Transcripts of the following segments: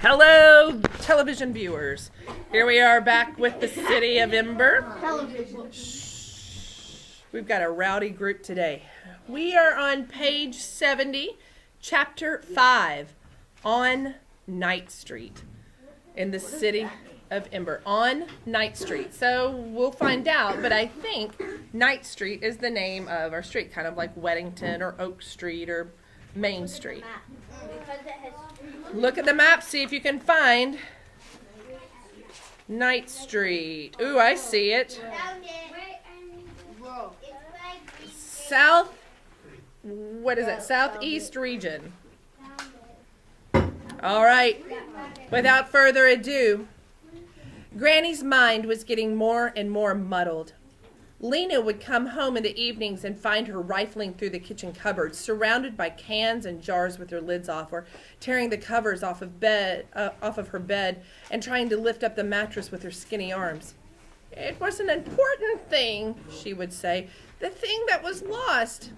Hello, television viewers. Here we are back with the city of Ember. Television. We've got a rowdy group today. We are on page 70, chapter 5, on Night Street in the city of Ember. On Night Street. So we'll find out, but I think Night Street is the name of our street, kind of like Weddington or Oak Street or Main Street. Look at the map, see if you can find Night Street. Ooh, I see it. South, what is it? Southeast region. All right, without further ado, Granny's mind was getting more and more muddled. Lena would come home in the evenings and find her rifling through the kitchen cupboards, surrounded by cans and jars with their lids off, or tearing the covers off of her bed and trying to lift up the mattress with her skinny arms. "It was an important thing," she would say, "the thing that was lost."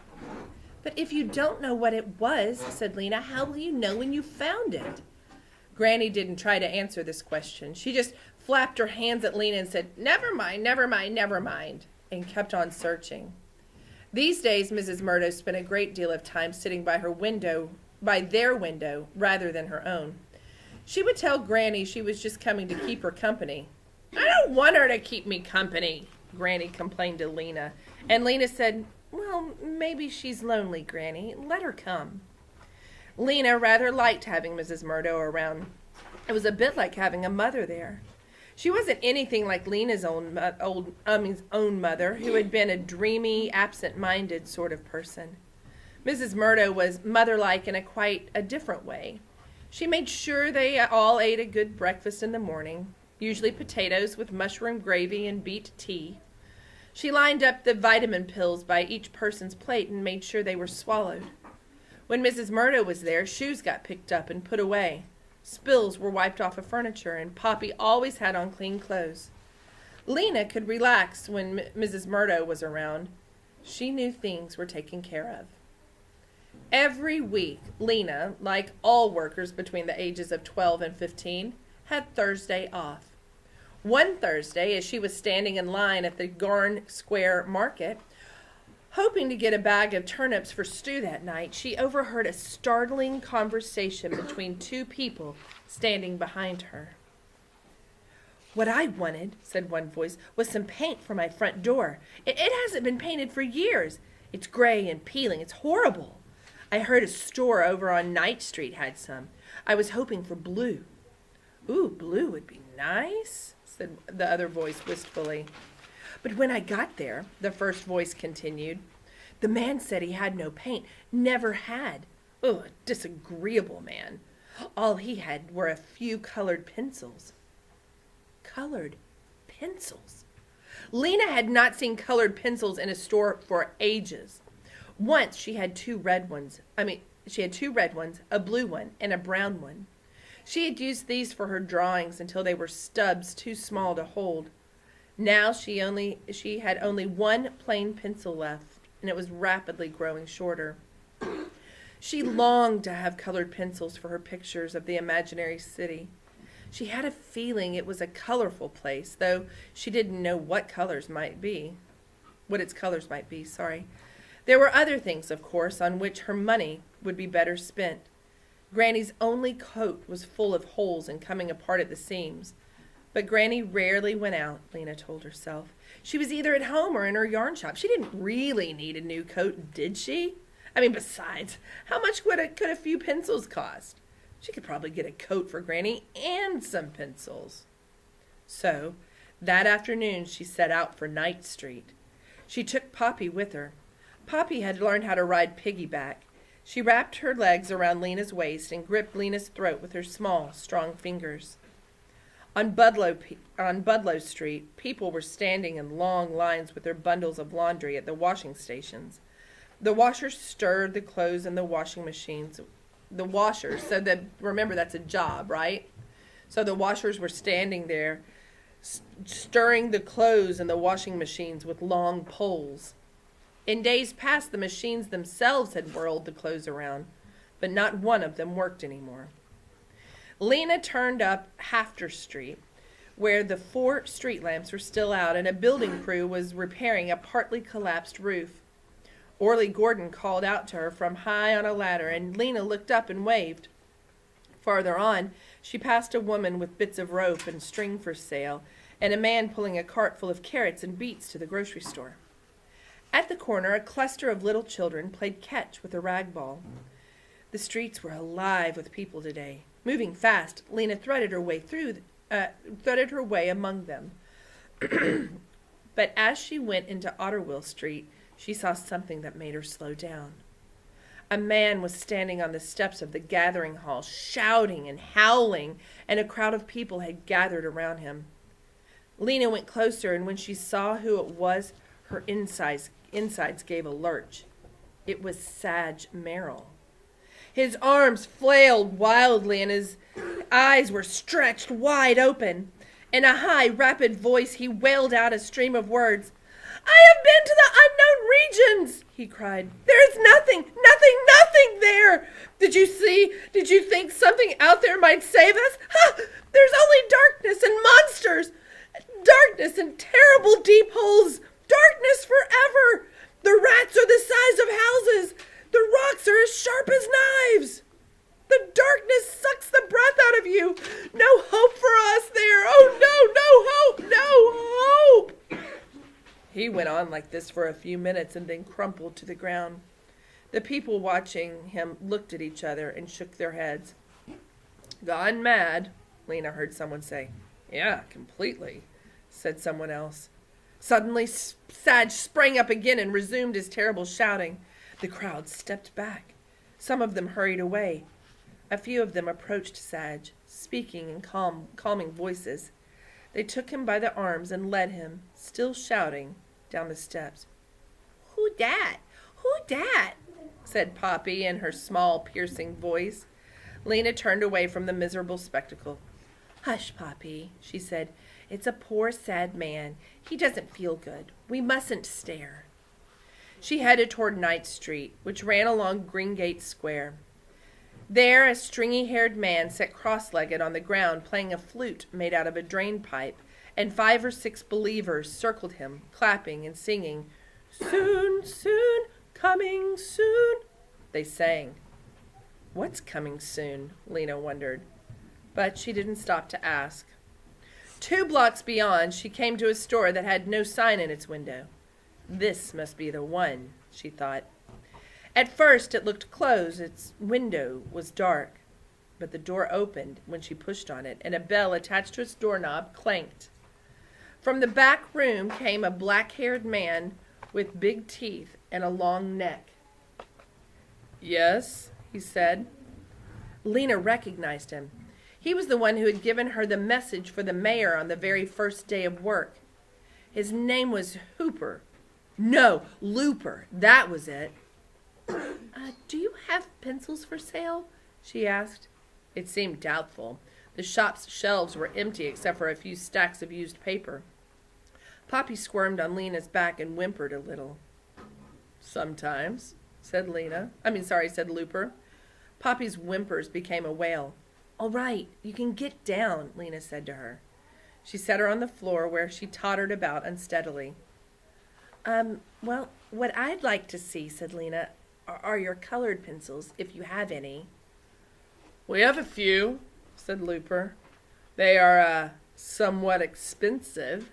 "But if you don't know what it was," said Lena, "how will you know when you found it?" Granny didn't try to answer this question. She just flapped her hands at Lena and said, "Never mind, never mind, never mind," and kept on searching. These days, Mrs. Murdo spent a great deal of time sitting by their window, rather than her own. She would tell Granny she was just coming to keep her company. "I don't want her to keep me company," Granny complained to Lena. And Lena said, "Well, maybe she's lonely, Granny. Let her come." Lena rather liked having Mrs. Murdo around. It was a bit like having a mother there. She wasn't anything like Lena's own mother, who had been a dreamy, absent-minded sort of person. Mrs. Murdo was mother-like in quite a different way. She made sure they all ate a good breakfast in the morning, usually potatoes with mushroom gravy and beet tea. She lined up the vitamin pills by each person's plate and made sure they were swallowed. When Mrs. Murdo was there, shoes got picked up and put away. Spills were wiped off of furniture, and Poppy always had on clean clothes. Lena could relax when Mrs. Murdo was around. She knew things were taken care of. Every week, Lena, like all workers between the ages of 12 and 15, had Thursday off. One Thursday, as she was standing in line at the Garn Square Market, hoping to get a bag of turnips for stew that night, she overheard a startling conversation between two people standing behind her. "What I wanted," said one voice, "was some paint for my front door. It hasn't been painted for years. It's gray and peeling. It's horrible. I heard a store over on Night Street had some. I was hoping for blue." "Ooh, blue would be nice," said the other voice wistfully. "But when I got there," the first voice continued, "the man said he had no paint, never had. Oh, a disagreeable man. All he had were a few colored pencils." Colored pencils. Lena had not seen colored pencils in a store for ages. Once she had two red ones, a blue one and a brown one. She had used these for her drawings until they were stubs too small to hold. Now she had only one plain pencil left, and it was rapidly growing shorter. She longed to have colored pencils for her pictures of the imaginary city. She had a feeling it was a colorful place, though she didn't know what its colors might be. There were other things, of course, on which her money would be better spent. Granny's only coat was full of holes and coming apart at the seams. But Granny rarely went out, Lena told herself. She was either at home or in her yarn shop. She didn't really need a new coat, did she? Besides, how much could a few pencils cost? She could probably get a coat for Granny and some pencils. So, that afternoon she set out for Night Street. She took Poppy with her. Poppy had learned how to ride piggyback. She wrapped her legs around Lena's waist and gripped Lena's throat with her small, strong fingers. On Budlow Street, people were standing in long lines with their bundles of laundry at the washing stations. The washers stirred the clothes in the washing machines. Remember, that's a job, right? So the washers were standing there, stirring the clothes in the washing machines with long poles. In days past, the machines themselves had whirled the clothes around, but not one of them worked anymore. Lena turned up Hafter Street, where the 4 street lamps were still out and a building crew was repairing a partly collapsed roof. Orly Gordon called out to her from high on a ladder, and Lena looked up and waved. Farther on, she passed a woman with bits of rope and string for sale, and a man pulling a cart full of carrots and beets to the grocery store. At the corner, a cluster of little children played catch with a rag ball. The streets were alive with people today. Moving fast, Lena threaded her way among them. But as she went into Otterwell Street, she saw something that made her slow down. A man was standing on the steps of the gathering hall, shouting and howling, and a crowd of people had gathered around him. Lena went closer, and when she saw who it was, her insides gave a lurch. It was Sadge Merrill. His arms flailed wildly, and his eyes were stretched wide open. In a high, rapid voice, he wailed out a stream of words. "I have been to the unknown regions," he cried. "There is nothing there. Did you think something out there might save us? Ha! There's only darkness and monsters. Darkness and terrible deep holes. Darkness forever. The rats are the size of houses. The rocks are as sharp as knives. The darkness sucks the breath out of you. No hope for us there. Oh, no hope. He went on like this for a few minutes and then crumpled to the ground. The people watching him looked at each other and shook their heads. "Gone mad," Lena heard someone say. "Yeah, completely," said someone else. Suddenly, Sadge sprang up again and resumed his terrible shouting. The crowd stepped back. Some of them hurried away. A few of them approached Sadge, speaking in calming voices. They took him by the arms and led him, still shouting, down the steps. Who dat? Said Poppy in her small, piercing voice. Lena turned away from the miserable spectacle. "Hush, Poppy," she said. "It's a poor, sad man. He doesn't feel good. We mustn't stare." She headed toward Knight Street, which ran along Greengate Square. There, a stringy-haired man sat cross-legged on the ground playing a flute made out of a drain pipe, and 5 or 6 believers circled him, clapping and singing. "Soon, soon, coming soon," they sang. What's coming soon? Lena wondered. But she didn't stop to ask. 2 blocks beyond, she came to a store that had no sign in its window. This must be the one, she thought. At first it looked closed. Its window was dark. But the door opened when she pushed on it, and a bell attached to its doorknob clanked. From the back room came a black-haired man with big teeth and a long neck. "Yes," he said. Lena recognized him. He was the one who had given her the message for the mayor on the very first day of work. His name was Hooper. No, Looper. That was it. "Do you have pencils for sale?" she asked. It seemed doubtful. The shop's shelves were empty except for a few stacks of used paper. Poppy squirmed on Lena's back and whimpered a little. "Sometimes," said Looper. Poppy's whimpers became a wail. "All right, you can get down," Lena said to her. She set her on the floor where she tottered about unsteadily. Well, what I'd like to see," said Lena, are your colored pencils, if you have any." "We have a few," said Looper. "They are, somewhat expensive."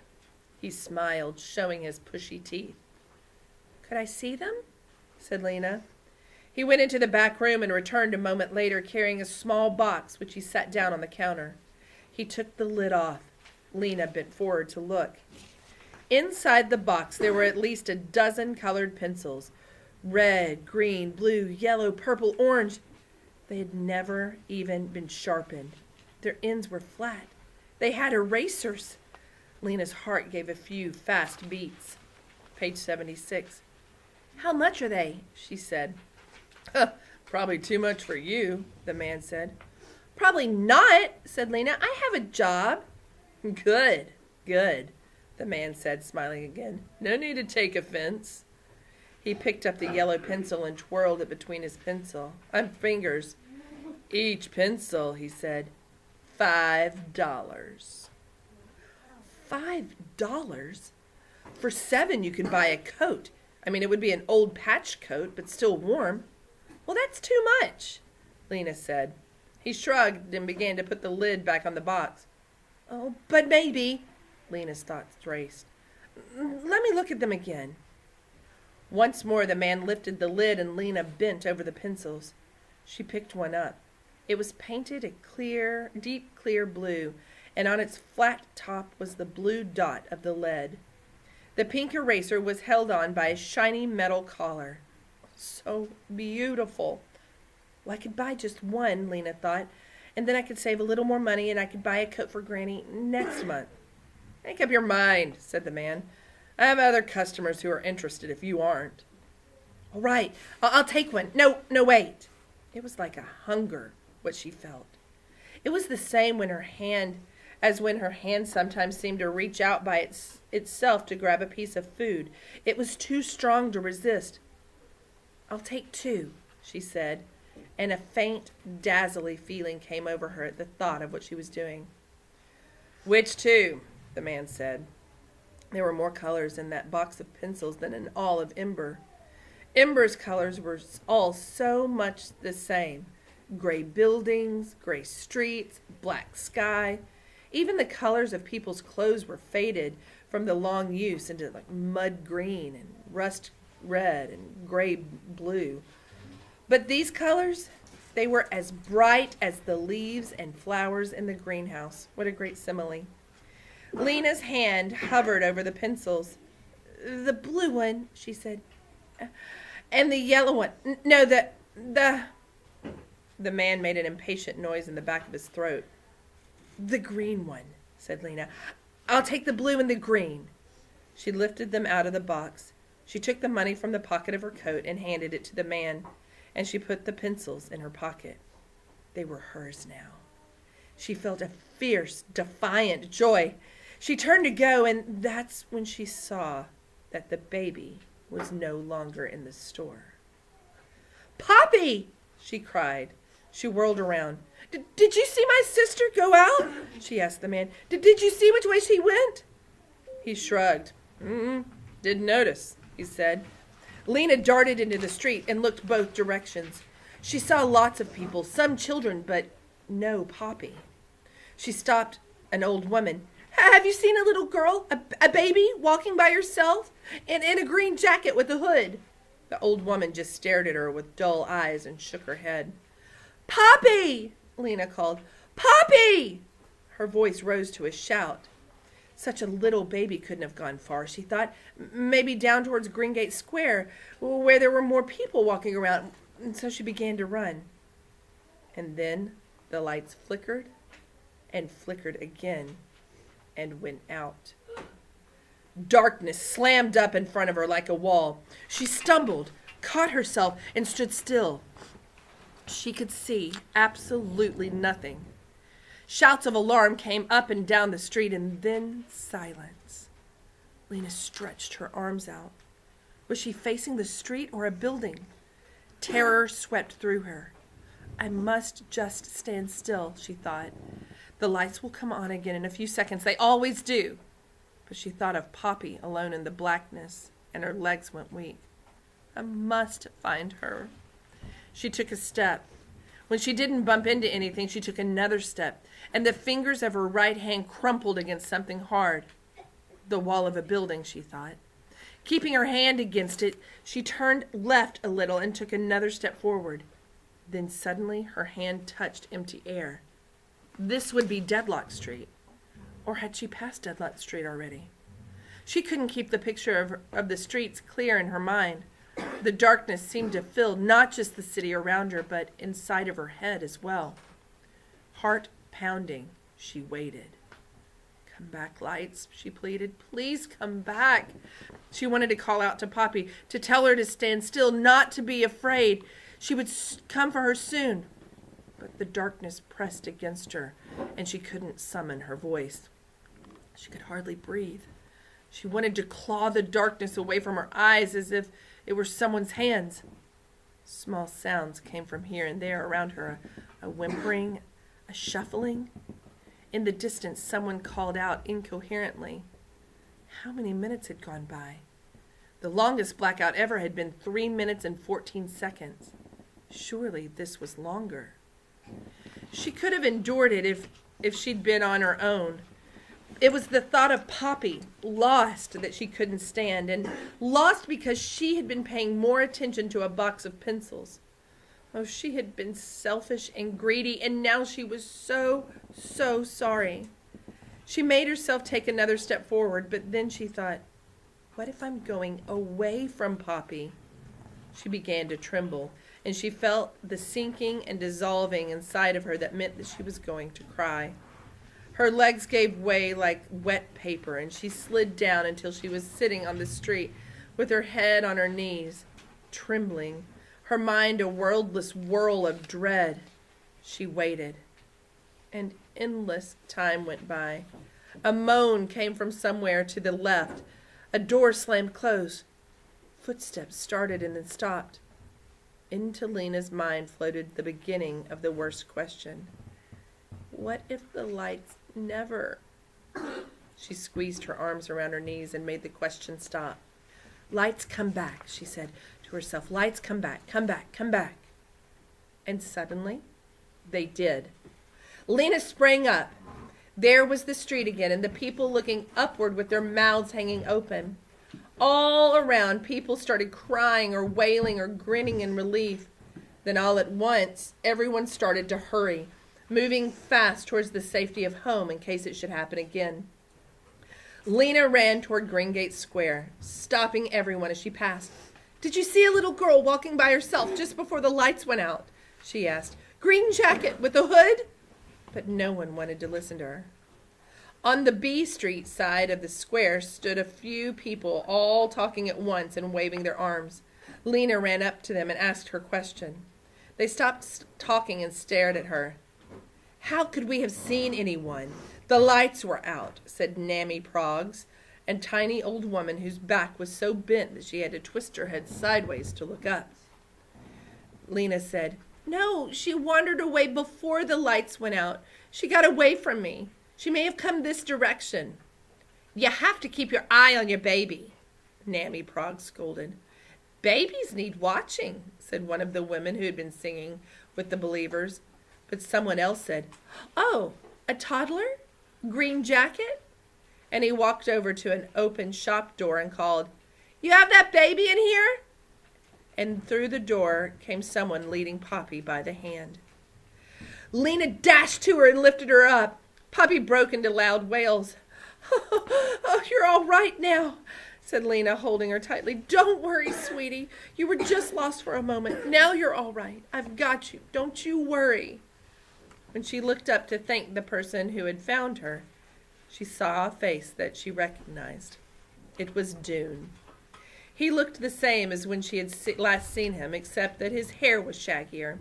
He smiled, showing his pushy teeth. "Could I see them?" said Lena. He went into the back room and returned a moment later carrying a small box, which he set down on the counter. He took the lid off. Lena bent forward to look. Inside the box there were at least a dozen colored pencils. Red, green, blue, yellow, purple, orange. They had never even been sharpened. Their ends were flat. They had erasers. Lena's heart gave a few fast beats. Page 76. "How much are they?" she said. "Probably too much for you," the man said. "Probably not," said Lena. "I have a job." Good, the man said, smiling again. "No need to take offense." He picked up the yellow pencil and twirled it between his fingers. "Each pencil," he said, $5. $5? For 7 you could buy a coat. I mean, it would be an old patched coat, but still warm. Well, that's too much, Lena said. He shrugged and began to put the lid back on the box. Oh, but maybe, Lena's thoughts raced. Let me look at them again. Once more the man lifted the lid and Lena bent over the pencils. She picked one up. It was painted a clear, deep clear blue, and on its flat top was the blue dot of the lead. The pink eraser was held on by a shiny metal collar. So beautiful. Well, I could buy just one, Lena thought, and then I could save a little more money and I could buy a coat for Granny next month. Make up your mind, said the man. I have other customers who are interested if you aren't. All right, I'll take one. No, wait. It was like a hunger, what she felt. It was the same when her hand sometimes seemed to reach out by itself to grab a piece of food. It was too strong to resist. I'll take 2, she said, and a faint, dazzling feeling came over her at the thought of what she was doing. Which 2? The man said. There were more colors in that box of pencils than in all of Ember. Ember's colors were all so much the same. Gray buildings, gray streets, black sky. Even the colors of people's clothes were faded from the long use into like mud green and rust red and gray blue. But these colors, they were as bright as the leaves and flowers in the greenhouse. What a great simile. Lena's hand hovered over the pencils. The blue one, she said. And the yellow one. No, the... The man made an impatient noise in the back of his throat. The green one, said Lena. I'll take the blue and the green. She lifted them out of the box. She took the money from the pocket of her coat and handed it to the man, and she put the pencils in her pocket. They were hers now. She felt a fierce, defiant joy. She turned to go, and that's when she saw that the baby was no longer in the store. Poppy! She cried. She whirled around. Did you see my sister go out? She asked the man. Did you see which way she went? He shrugged. Didn't notice, he said. Lena darted into the street and looked both directions. She saw lots of people, some children, but no Poppy. She stopped an old woman. Have you seen a little girl, a baby, walking by herself in a green jacket with a hood? The old woman just stared at her with dull eyes and shook her head. Poppy! Lena called. Poppy! Her voice rose to a shout. Such a little baby couldn't have gone far, she thought. Maybe down towards Greengate Square, where there were more people walking around. And so she began to run. And then the lights flickered and flickered again and went out. Darkness slammed up in front of her like a wall. She stumbled, caught herself, and stood still. She could see absolutely nothing. Shouts of alarm came up and down the street, and then silence. Lena stretched her arms out. Was she facing the street or a building? Terror swept through her. I must just stand still, she thought. The lights will come on again in a few seconds. They always do. But she thought of Poppy alone in the blackness, and her legs went weak. I must find her. She took a step. When she didn't bump into anything, she took another step, and the fingers of her right hand crumpled against something hard. The wall of a building, she thought. Keeping her hand against it, she turned left a little and took another step forward. Then suddenly her hand touched empty air. This would be Deadlock Street. Or had she passed Deadlock Street already? She couldn't keep the picture of the streets clear in her mind. The darkness seemed to fill not just the city around her, but inside of her head as well. Heart pounding, she waited. Come back, lights, she pleaded. Please come back. She wanted to call out to Poppy, to tell her to stand still, not to be afraid. She would come for her soon. But the darkness pressed against her, and she couldn't summon her voice. She could hardly breathe. She wanted to claw the darkness away from her eyes as if it were someone's hands. Small sounds came from here and there around her, a whimpering, a shuffling. In the distance, someone called out incoherently. How many minutes had gone by? The longest blackout ever had been 3 minutes and 14 seconds. Surely this was longer. She could have endured it if she'd been on her own. It was the thought of Poppy, lost, that she couldn't stand, and lost because she had been paying more attention to a box of pencils. Oh, she had been selfish and greedy, and now she was so sorry. She made herself take another step forward, but then she thought, what if I'm going away from Poppy? She began to tremble, and she felt the sinking and dissolving inside of her that meant that she was going to cry. Her legs gave way like wet paper, and she slid down until she was sitting on the street with her head on her knees, trembling, her mind a wordless whirl of dread. She waited. An endless time went by. A moan came from somewhere to the left. A door slammed closed. Footsteps started and then stopped. Into Lena's mind floated the beginning of the worst question. What if the lights never? She squeezed her arms around her knees and made the question stop. Lights come back, she said to herself. Lights come back, come back, come back. And suddenly, they did. Lena sprang up. There was the street again, and the people looking upward with their mouths hanging open. All around, people started crying or wailing or grinning in relief. Then all at once, everyone started to hurry, moving fast towards the safety of home in case it should happen again. Lena ran toward Greengate Square, stopping everyone as she passed. Did you see a little girl walking by herself just before the lights went out? She asked. Green jacket with a hood? But no one wanted to listen to her. On the B Street side of the square stood a few people, all talking at once and waving their arms. Lena ran up to them and asked her question. They stopped talking and stared at her. How could we have seen anyone? The lights were out, said Nammy Proggs, a tiny old woman whose back was so bent that she had to twist her head sideways to look up. Lena said, No, she wandered away before the lights went out. She got away from me. She may have come this direction. You have to keep your eye on your baby, Nammy Proggs scolded. Babies need watching, said one of the women who had been singing with the Believers. But someone else said, Oh, a toddler? Green jacket? And he walked over to an open shop door and called, You have that baby in here? And through the door came someone leading Poppy by the hand. Lena dashed to her and lifted her up. Poppy broke into loud wails. Oh, you're all right now, said Lena, holding her tightly. Don't worry, sweetie. You were just lost for a moment. Now you're all right. I've got you. Don't you worry. When she looked up to thank the person who had found her, she saw a face that she recognized. It was Dune. He looked the same as when she had last seen him, except that his hair was shaggier.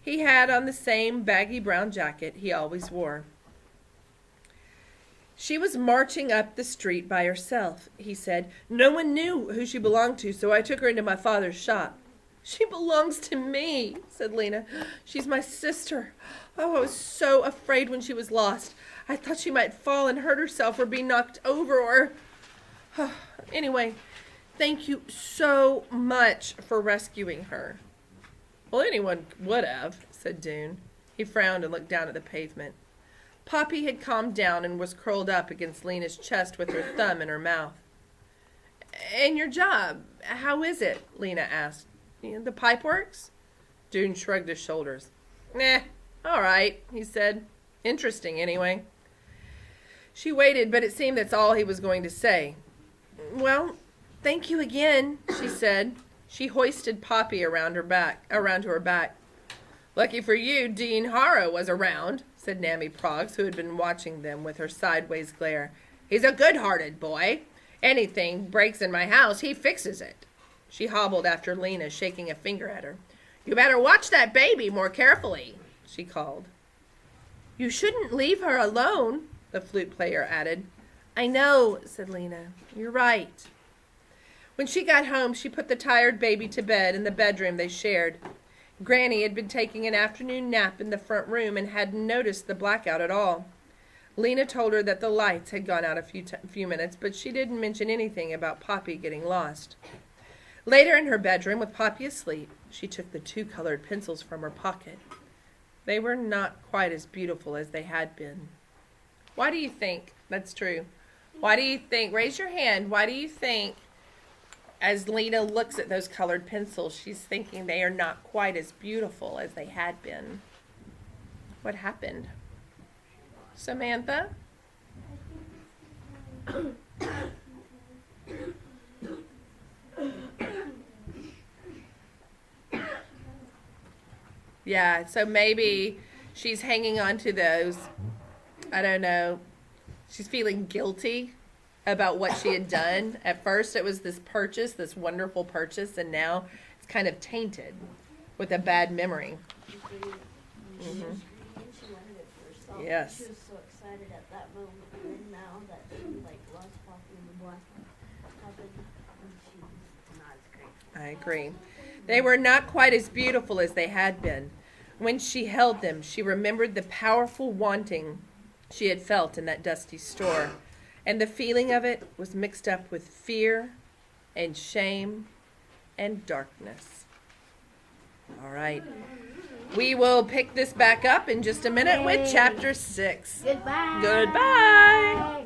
He had on the same baggy brown jacket he always wore. She was marching up the street by herself, he said. No one knew who she belonged to, so I took her into my father's shop. She belongs to me, said Lena. She's my sister. Oh, I was so afraid when she was lost. I thought she might fall and hurt herself or be knocked over or... Anyway, thank you so much for rescuing her. Well, anyone would have, said Dune. He frowned and looked down at the pavement. Poppy had calmed down and was curled up against Lena's chest with her thumb in her mouth. And your job, how is it? Lena asked. The pipe works? Dune shrugged his shoulders. All right, he said. Interesting, anyway. She waited, but it seemed that's all he was going to say. Well, thank you again, she said. She hoisted Poppy around to her back. Lucky for you, Dean Harrow was around, said Nammy Proggs, who had been watching them with her sideways glare. He's a good-hearted boy. Anything breaks in my house, he fixes it. She hobbled after Lena, shaking a finger at her. You better watch that baby more carefully, she called. You shouldn't leave her alone, the flute player added. I know, said Lena. You're right. When she got home, she put the tired baby to bed in the bedroom they shared. Granny had been taking an afternoon nap in the front room and hadn't noticed the blackout at all. Lena told her that the lights had gone out a few minutes, but she didn't mention anything about Poppy getting lost. Later in her bedroom, with Poppy asleep, she took the 2 colored pencils from her pocket. They were not quite as beautiful as they had been. Why do you think that's true? Why do you think, raise your hand, why do you think as Lena looks at those colored pencils, she's thinking they are not quite as beautiful as they had been? What happened? Samantha? Yeah, so maybe she's hanging on to those. I don't know. She's feeling guilty about what she had done. At first it was this purchase, this wonderful purchase, and now it's kind of tainted with a bad memory. Mm-hmm. Yes. She was so excited at that moment, and now that she lost Poppy and the black happened, and she's not as grateful. I agree. They were not quite as beautiful as they had been. When she held them, she remembered the powerful wanting she had felt in that dusty store, and the feeling of it was mixed up with fear and shame and darkness. All right. We will pick this back up in just a minute with chapter 6. Goodbye. Goodbye.